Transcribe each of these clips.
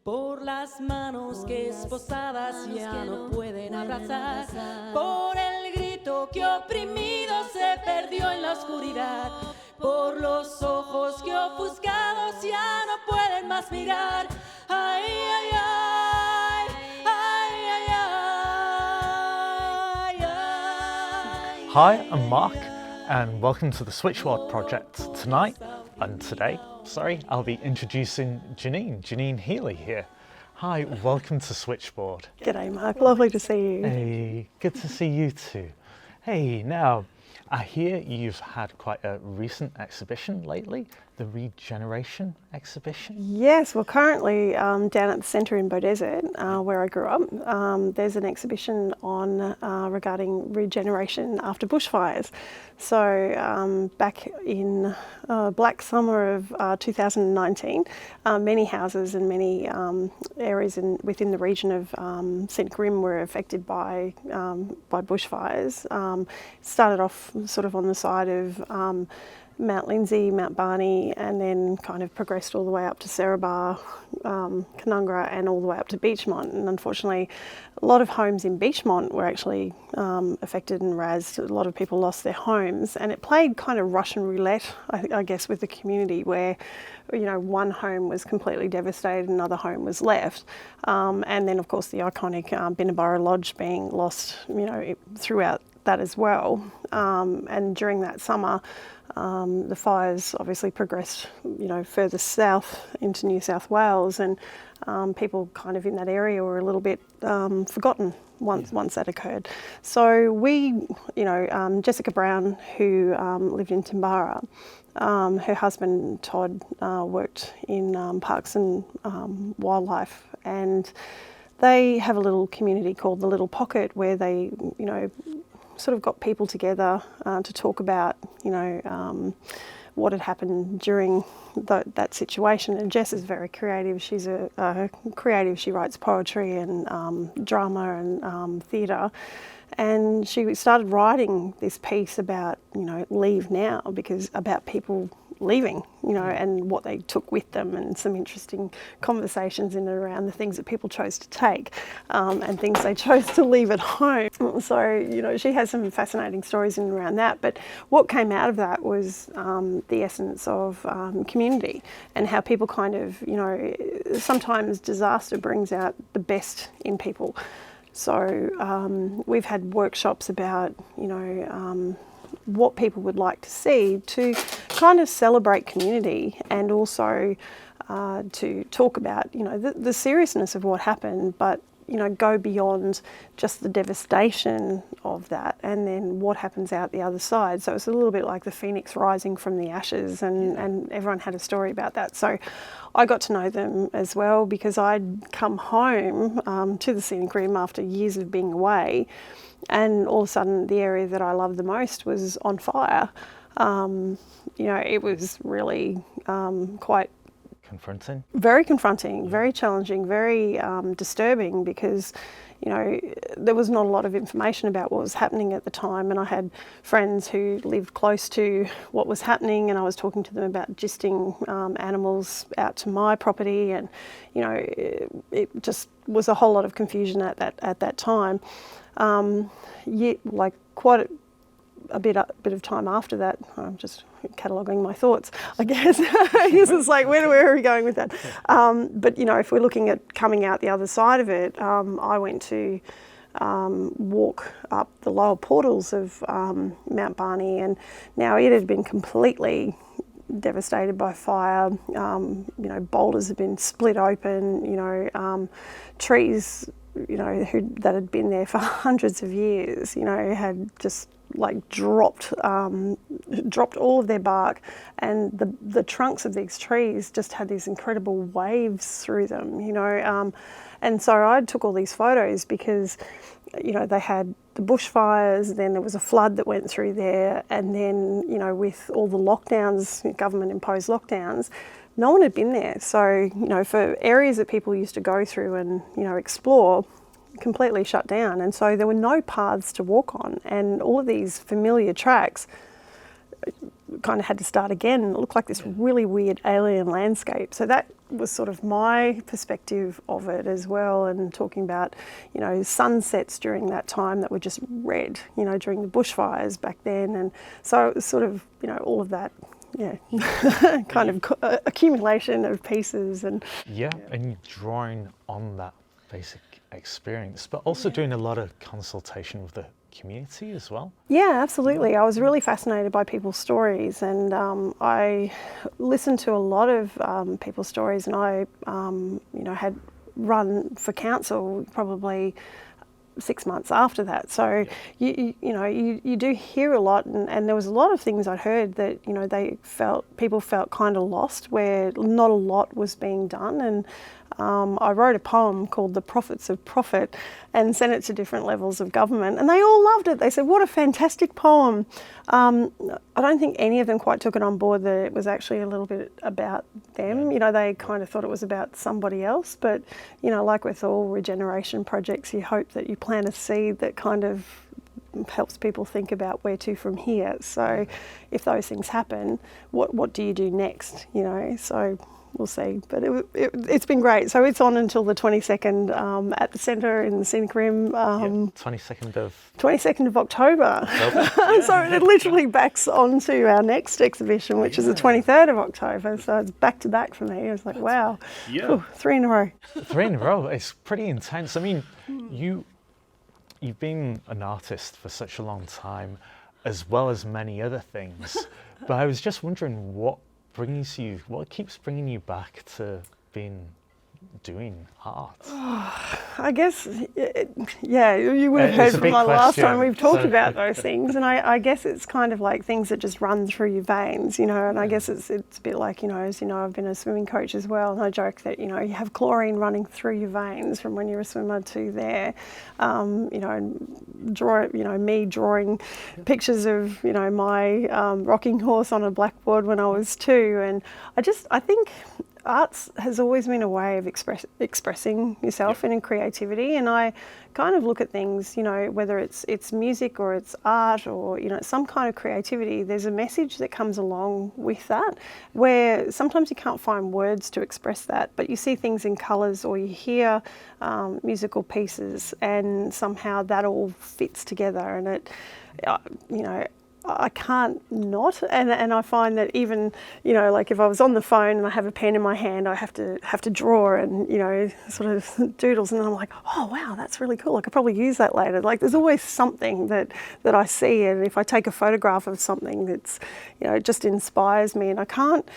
Por las manos que esposadas ya no pueden abrazar, por el grito que oprimido se perdió en la oscuridad, por los ojos que ofuscados ya no pueden más mirar. Ay, ay, ay, ay, ay, ay, ay. Hi, I'm Mark, and welcome to the Switchboard project. Tonight, and today, I'll be introducing Janine Healy here. Hi, welcome to Switchboard. G'day Mark, lovely to see you. Hey, good to see you too. Hey, now, I hear you've had quite a recent exhibition lately, the Regeneration exhibition. Yes, well currently down at the centre in Beaudesert, where I grew up, there's an exhibition on regarding regeneration after bushfires. So back in black summer of 2019, many houses and many areas within the region of Scenic Rim were affected by bushfires. Started off sort of on the side of Mount Lindsay, Mount Barney, and then kind of progressed all the way up to Cerebar, Canungra, and all the way up to Beechmont. And unfortunately, a lot of homes in Beechmont were actually affected and razed. A lot of people lost their homes, and it played kind of Russian roulette, I guess, with the community, where, you know, one home was completely devastated, another home was left, and then of course the iconic Binnaburra Lodge being lost, you know, throughout that as well. And during that summer, the fires obviously progressed, you know, further south into New South Wales, and people kind of in that area were a little bit forgotten once that occurred. So we, you know, Jessica Brown, who lived in Timbara, her husband Todd worked in parks and wildlife, and they have a little community called the Little Pocket where they, you know, sort of got people together to talk about, you know, what had happened during that situation. And Jess is very creative. She's a creative. She writes poetry and drama and theatre. And she started writing this piece about, you know, leave now, because about people leaving, you know, and what they took with them, and some interesting conversations in and around the things that people chose to take and things they chose to leave at home. So, you know, she has some fascinating stories in and around that. But what came out of that was the essence of community, and how people kind of, you know, sometimes disaster brings out the best in people. So we've had workshops about, you know, what people would like to see to kind of celebrate community, and also to talk about, you know, the seriousness of what happened, but, you know, go beyond just the devastation of that, and then what happens out the other side. So it's a little bit like the phoenix rising from the ashes, and everyone had a story about that. So I got to know them as well, because I'd come home to the Scenic Rim after years of being away, and all of a sudden the area that I loved the most was on fire. You know, it was really quite Confronting? Very confronting, very challenging, very disturbing, because, you know, there was not a lot of information about what was happening at the time, and I had friends who lived close to what was happening, and I was talking to them about gisting animals out to my property, and, you know, it just was a whole lot of confusion at that time. Like quite a bit of time after that, I'm just cataloguing my thoughts, I guess. It's like, where are we going with that? But, you know, if we're looking at coming out the other side of it, I went to walk up the lower portals of Mount Barney, and now it had been completely devastated by fire. You know, boulders had been split open, you know, trees, you know, that had been there for hundreds of years, you know, had just like dropped all of their bark, and the trunks of these trees just had these incredible waves through them, you know. And so I took all these photos because, you know, they had the bushfires, then there was a flood that went through there, and then, you know, with all the lockdowns, government imposed lockdowns, no one had been there. So, you know, for areas that people used to go through and, you know, explore, completely shut down. And so there were no paths to walk on, and all of these familiar tracks kind of had to start again. It looked like this really weird alien landscape. So that was sort of my perspective of it as well, and talking about, you know, sunsets during that time that were just red, you know, during the bushfires back then. And so it was sort of, you know, all of that, kind of accumulation of pieces. And and drawing on that basic experience, but also doing a lot of consultation with the community as well. Yeah, absolutely. I was really fascinated by people's stories, and I listened to a lot of people's stories, and I, you know, had run for council probably 6 months after that. So you know, you do hear a lot, and there was a lot of things I'd heard that, you know, people felt kind of lost, where not a lot was being done. And I wrote a poem called The Prophets of Profit and sent it to different levels of government, and they all loved it. They said, what a fantastic poem. I don't think any of them quite took it on board that it was actually a little bit about them. You know, they kind of thought it was about somebody else. But, you know, like with all regeneration projects, you hope that you plant a seed that kind of helps people think about where to from here. So if those things happen, what do you do next, you know? So we'll see, but it's been great. So it's on until the 22nd at the centre in the Scenic Rim. 22nd of October. So it literally backs onto our next exhibition, which is the 23rd of October. So it's back to back for me. It was like, wow, ooh, 3 in a row. 3 in a row. It's pretty intense. I mean, you've been an artist for such a long time, as well as many other things. But I was just wondering what keeps bringing you back to doing art? I guess, you would have heard from my last time we've talked about those things, and I guess it's kind of like things that just run through your veins, you know, and I guess it's a bit like, you know, as you know, I've been a swimming coach as well, and I joke that, you know, you have chlorine running through your veins from when you're a swimmer to there, you know, and me drawing pictures of, you know, my rocking horse on a blackboard when I was 2, and I think arts has always been a way of expressing yourself and in creativity, and I kind of look at things, you know, whether it's music or it's art or, you know, some kind of creativity, there's a message that comes along with that, where sometimes you can't find words to express that, but you see things in colours or you hear musical pieces, and somehow that all fits together, and it, you know, I can't not, and I find that even, you know, like if I was on the phone and I have a pen in my hand, I have to draw and, you know, sort of doodles, and then I'm like, oh wow, that's really cool, I could probably use that later. Like there's always something that I see, and if I take a photograph of something that's, you know, it just inspires me, and I can't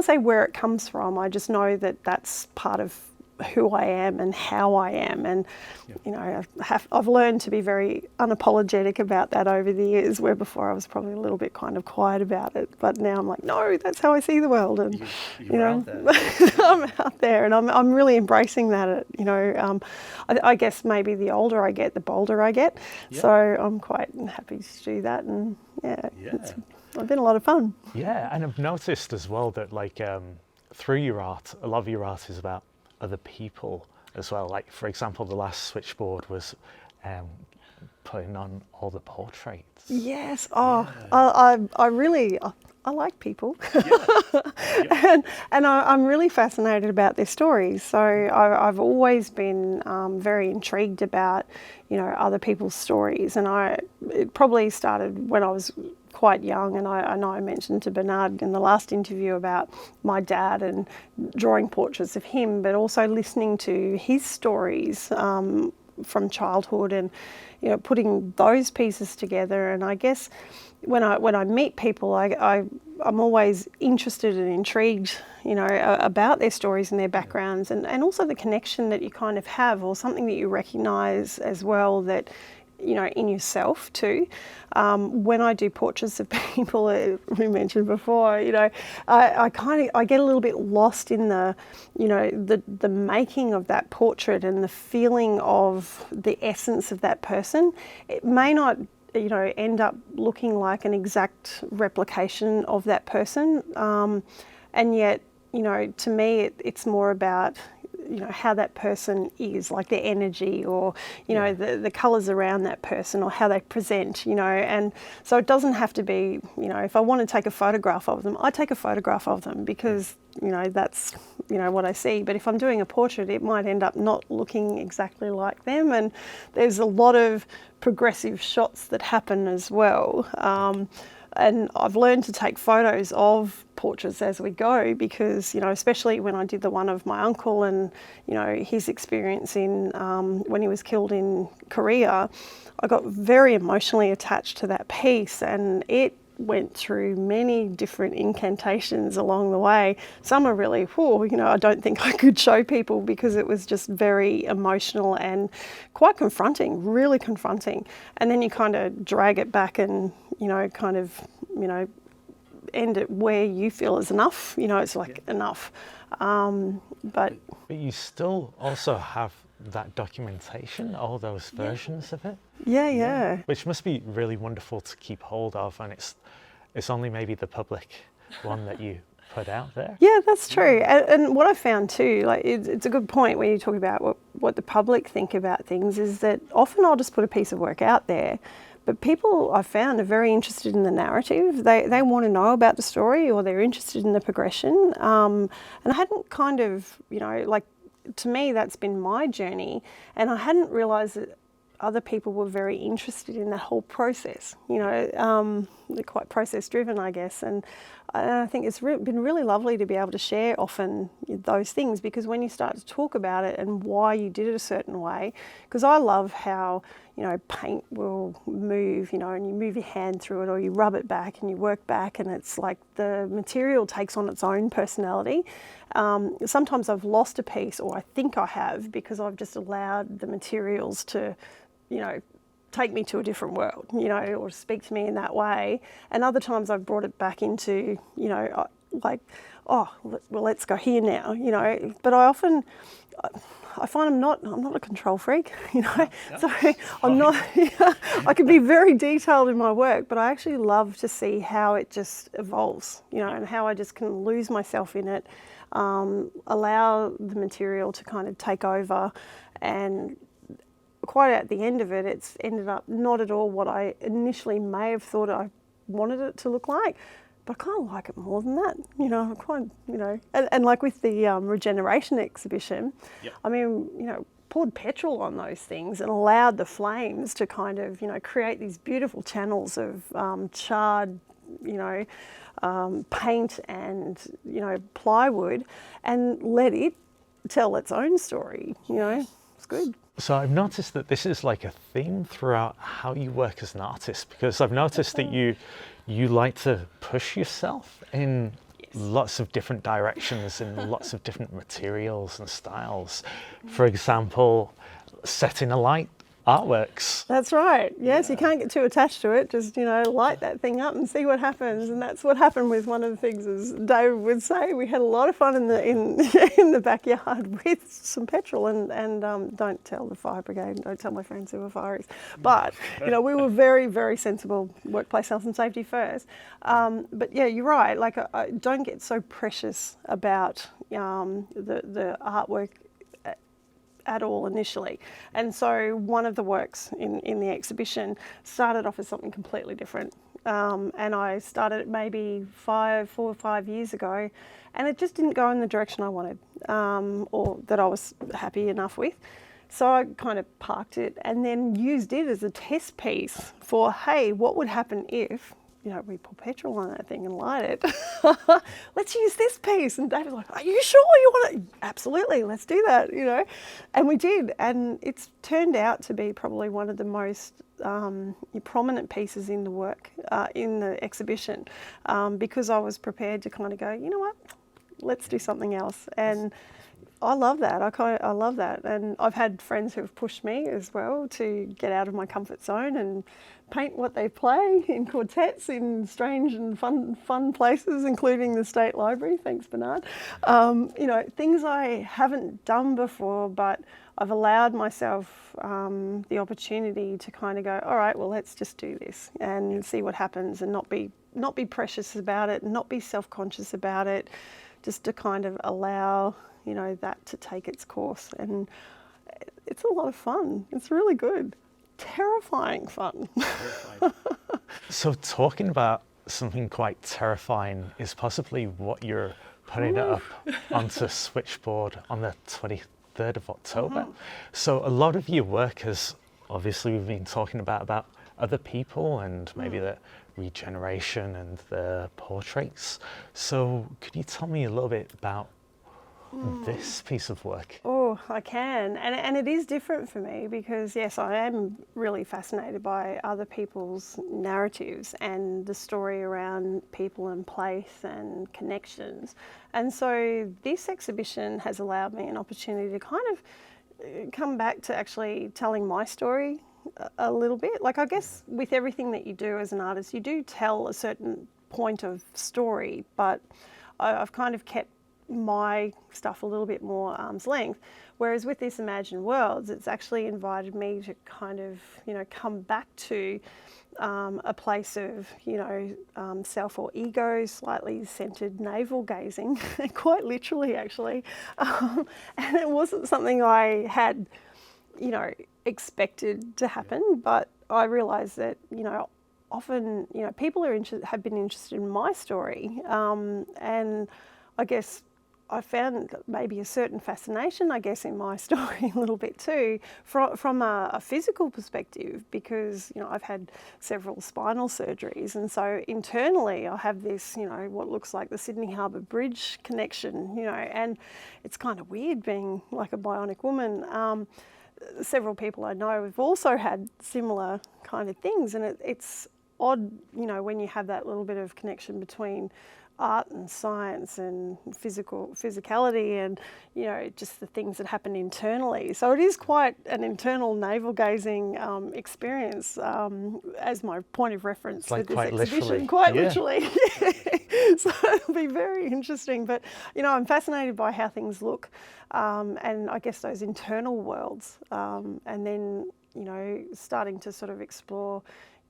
say where it comes from. I just know that that's part of who I am and how I am, and you know, I've learned to be very unapologetic about that over the years, where before I was probably a little bit kind of quiet about it, but now I'm like, no, that's how I see the world, and you know, I'm out there, and I'm really embracing that. You know, I guess maybe the older I get, the bolder I get, so I'm quite happy to do that, and it's been a lot of fun. Yeah, and I've noticed as well that like through your art, a lot of your art is about other people as well. Like for example, the last switchboard was putting on all the portraits. Yes. I really like people, and I'm really fascinated about their stories. So I've always been very intrigued about, you know, other people's stories, and it probably started when I was quite young, and I know I mentioned to Bernard in the last interview about my dad and drawing portraits of him, but also listening to his stories from childhood, and, you know, putting those pieces together. And I guess when I meet people, I'm always interested and intrigued, you know, about their stories and their backgrounds, and also the connection that you kind of have, or something that you recognise as well that, you know, in yourself too. When I do portraits of people, we mentioned before, you know, I get a little bit lost in the, you know, the making of that portrait and the feeling of the essence of that person. It may not, you know, end up looking like an exact replication of that person, and yet, you know, to me it's more about, you know, how that person is, like their energy, or, you know, the colours around that person, or how they present, you know. And so it doesn't have to be, you know, if I want to take a photograph of them, I take a photograph of them because, you know, that's, you know, what I see. But if I'm doing a portrait, it might end up not looking exactly like them. And there's a lot of progressive shots that happen as well. And I've learned to take photos of portraits as we go because, you know, especially when I did the one of my uncle and, you know, his experience in when he was killed in Korea, I got very emotionally attached to that piece, and it went through many different incantations along the way. Some are really, you know, I don't think I could show people because it was just very emotional and quite confronting, really confronting. And then you kind of drag it back and, you know, kind of, you know, end it where you feel is enough. You know, it's like enough. But you still also have that documentation, all those versions of it. Yeah. Which must be really wonderful to keep hold of, and it's only maybe the public one that you put out there. Yeah, that's true. And what I found too, like it's a good point when you talk about what the public think about things, is that often I'll just put a piece of work out there, but people I've found are very interested in the narrative. They want to know about the story, or they're interested in the progression. And I hadn't kind of, you know, like, to me that's been my journey, and I hadn't realised that other people were very interested in that whole process. You know, they're quite process driven, I guess, and I think it's been really lovely to be able to share often those things, because when you start to talk about it and why you did it a certain way, because I love how, you know, paint will move, you know, and you move your hand through it, or you rub it back and you work back, and it's like the material takes on its own personality. Sometimes I've lost a piece, or I think I have, because I've just allowed the materials to, you know, take me to a different world, you know, or speak to me in that way. And other times I've brought it back into, you know, like, oh, well, let's go here now, you know. But I find I'm not a control freak, you know. So I'm not, I can be very detailed in my work, but I actually love to see how it just evolves, you know, and how I just can lose myself in it, allow the material to kind of take over, and quite at the end of it, it's ended up not at all what I initially may have thought I wanted it to look like, but I kind of like it more than that, you know. You know, and like with the regeneration exhibition, I mean, you know, poured petrol on those things and allowed the flames to kind of, you know, create these beautiful channels of charred, you know, paint and, you know, plywood, and let it tell its own story, you know. It's good. So I've noticed that this is like a theme throughout how you work as an artist, because I've noticed that you like to push yourself in lots of different directions, in lots of different materials and styles. For example, setting alight artworks. That's right. Yes, you can't get too attached to it. Just, you know, light that thing up and see what happens. And that's what happened with one of the things, as David would say, we had a lot of fun in the backyard with some petrol, and don't tell the fire brigade, don't tell my friends who are fireys. But, you know, we were very, very sensible, workplace health and safety first. But yeah, you're right. Like, I don't get so precious about the artwork at all initially. And so one of the works in the exhibition started off as something completely different. And I started it maybe 4 or 5 years ago, and it just didn't go in the direction I wanted, or that I was happy enough with. So I kind of parked it and then used it as a test piece for, hey, what would happen if, you know, we put petrol on that thing and light it. Let's use this piece. And David's like, are you sure you want to? Absolutely, let's do that, you know. And we did. And it's turned out to be probably one of the most prominent pieces in the work, in the exhibition, because I was prepared to kind of go, you know what, let's do something else. And I love that. I love that. And I've had friends who have pushed me as well to get out of my comfort zone and paint what they play in quartets in strange and fun places, including the State Library. Thanks, Bernard. You know, things I haven't done before, but I've allowed myself the opportunity to kind of go, all right, well, let's just do this and see what happens, and not be precious about it, not be self-conscious about it, just to kind of allow you know, that to take its course. And it's a lot of fun. It's really good. Terrifying fun. So talking about something quite terrifying is possibly what you're putting it up onto Switchboard on the 23rd of October. So a lot of your work has, obviously we've been talking about other people and maybe the regeneration and the portraits. So could you tell me a little bit about this piece of work? Oh, I can. And it is different for me because, yes, I am really fascinated by other people's narratives and the story around people and place and connections. And so this exhibition has allowed me an opportunity to kind of come back to actually telling my story a little bit. Like, I guess with everything that you do as an artist, you do tell a certain point of story, but I've kind of kept my stuff a little bit more arm's length, whereas with this Imagined Worlds, it's actually invited me to kind of, you know, come back to a place of, you know, self or ego, slightly centered navel gazing, quite literally actually, and it wasn't something I had, you know, expected to happen, but I realised that, you know, often, you know, people have been interested in my story, and I guess I found maybe a certain fascination, I guess, in my story a little bit too, from a physical perspective, because, you know, I've had several spinal surgeries, and so internally I have this, you know, what looks like the Sydney Harbour Bridge connection, you know, and it's kind of weird being like a bionic woman. Several people I know have also had similar kind of things, and it's odd, you know, when you have that little bit of connection between art and science and physicality and, you know, just the things that happen internally. So it is quite an internal navel gazing experience as my point of reference it's like with this exhibition. Literally. Quite literally. So it'll be very interesting. But, you know, I'm fascinated by how things look and I guess those internal worlds, and then, you know, starting to sort of explore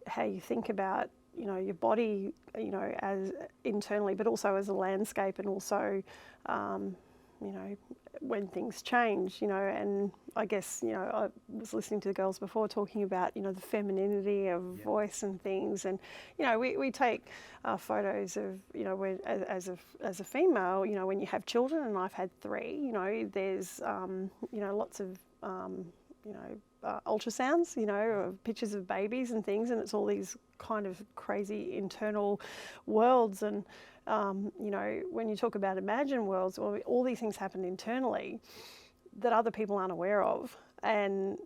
how you think about, you know, your body, you know, as internally, but also as a landscape, and also, you know, when things change, you know, and I guess, you know, I was listening to the girls before talking about, you know, the femininity of voice and things, and, you know, we take photos of, you know, when, as a female, you know, when you have children, and I've had 3, you know, there's, you know, lots of, you know, ultrasounds, you know, of pictures of babies and things, and it's all these kind of crazy internal worlds. And, you know, when you talk about imagined worlds, well, all these things happen internally that other people aren't aware of. And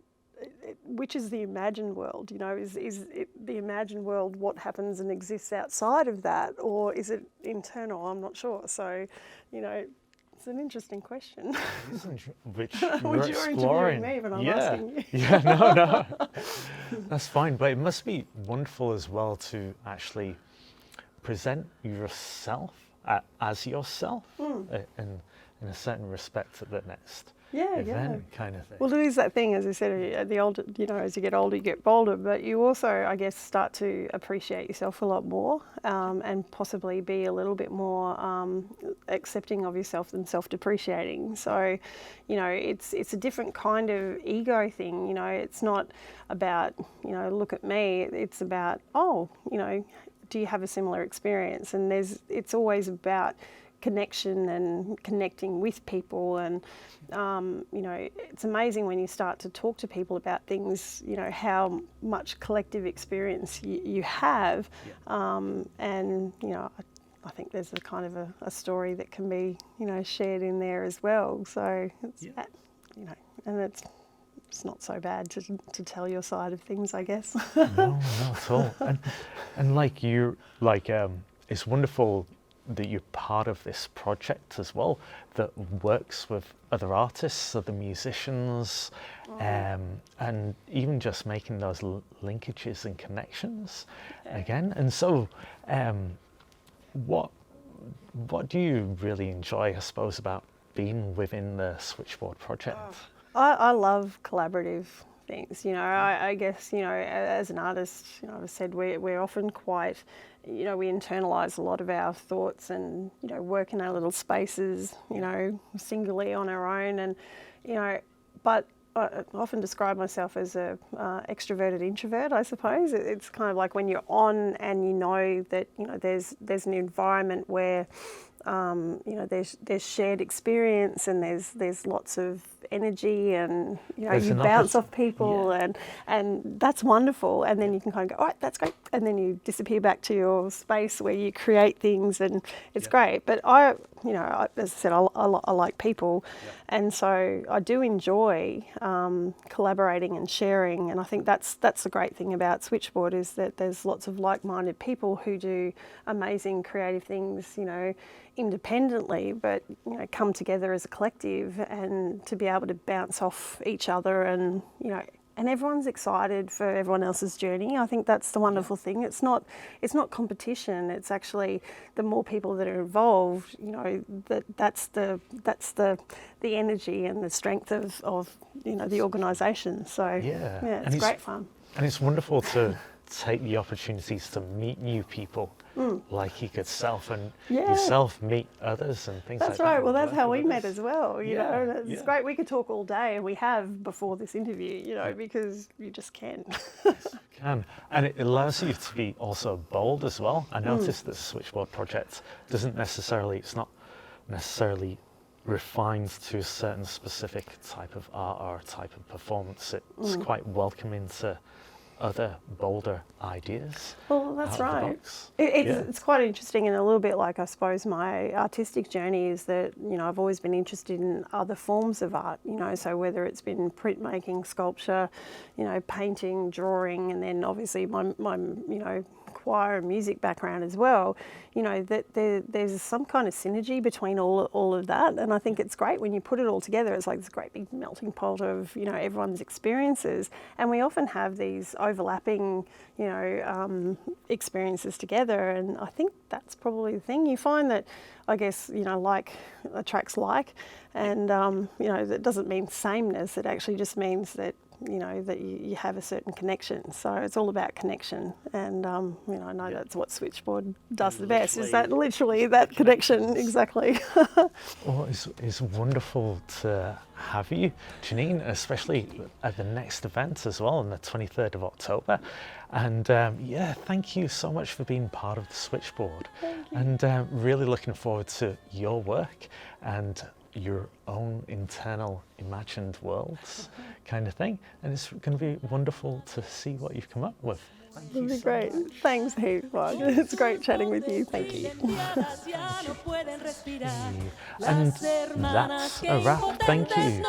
which is the imagined world, you know, is it the imagined world what happens and exists outside of that, or is it internal? I'm not sure. So, you know, it's an interesting question. Which Which you're interviewing me, but I'm asking you. Yeah, no. That's fine. But it must be wonderful as well to actually present yourself as yourself in a certain respect at the next event kind of thing. Well, it is that thing, as I said, the older, you know, as you get older, you get bolder, but you also, I guess, start to appreciate yourself a lot more, and possibly be a little bit more accepting of yourself than self-depreciating. So, you know, it's a different kind of ego thing. You know, it's not about, you know, look at me. It's about, oh, you know, do you have a similar experience? And it's always about connection and connecting with people, and you know, it's amazing when you start to talk to people about things, you know, how much collective experience you have, and, you know, I think there's a kind of a story that can be, you know, shared in there as well. So it's, you know, and it's not so bad to tell your side of things, I guess. No, not at all. And like you, like it's wonderful that you're part of this project as well that works with other artists, other musicians, and even just making those linkages and connections again. And so what do you really enjoy, I suppose, about being within the Switchboard project? I love collaborative things. I guess, as an artist, I've said we're often quite, we internalise a lot of our thoughts and, work in our little spaces, singularly on our own. And, but I often describe myself as a extroverted introvert, I suppose. It's kind of like when you're on and you know that, there's an environment where, there's shared experience and there's lots of energy and, you bounce off people and that's wonderful. And then you can kind of go, all right, that's great. And then you disappear back to your space where you create things and it's great. But as I said, I like people. And so I do enjoy collaborating and sharing. And I think that's the great thing about Switchboard is that there's lots of like-minded people who do amazing creative things, independently, but come together as a collective and to be able to bounce off each other and and everyone's excited for everyone else's journey. I think that's the wonderful thing. It's not competition. It's actually the more people that are involved, that's the energy and the strength of the organisation. So it's great fun. And it's wonderful to take the opportunities to meet new people like yourself and yourself meet others and things like that. That's right. Well, that's how we met as well. It's great. We could talk all day, and we have before this interview. Because you just can. And it allows you to be also bold as well. I noticed that the Switchboard project it's not necessarily refined to a certain specific type of art or type of performance. It's quite welcoming to other bolder ideas. Well, that's right. It's quite interesting, and a little bit like, I suppose, my artistic journey is that, I've always been interested in other forms of art, so whether it's been printmaking, sculpture, painting, drawing, and then obviously my choir and music background as well, that there's some kind of synergy between all of that. And I think it's great when you put it all together. It's like this great big melting pot of, everyone's experiences. And we often have these overlapping, experiences together. And I think that's probably the thing. You find that, I guess, like attracts like, and, that doesn't mean sameness. It actually just means that, that you have a certain connection. So it's all about connection. And, I know that's what Switchboard does the best, is that literally that connection, exactly. Well, it's wonderful to have you, Janine, especially at the next event as well on the 23rd of October. And thank you so much for being part of the Switchboard. And really looking forward to your work and your own internal imagined worlds kind of thing. And it's going to be wonderful to see what you've come up with. It'll be great. Thanks, heaps, Mark. It's great chatting with you. Thank you. And that's a wrap. Thank you.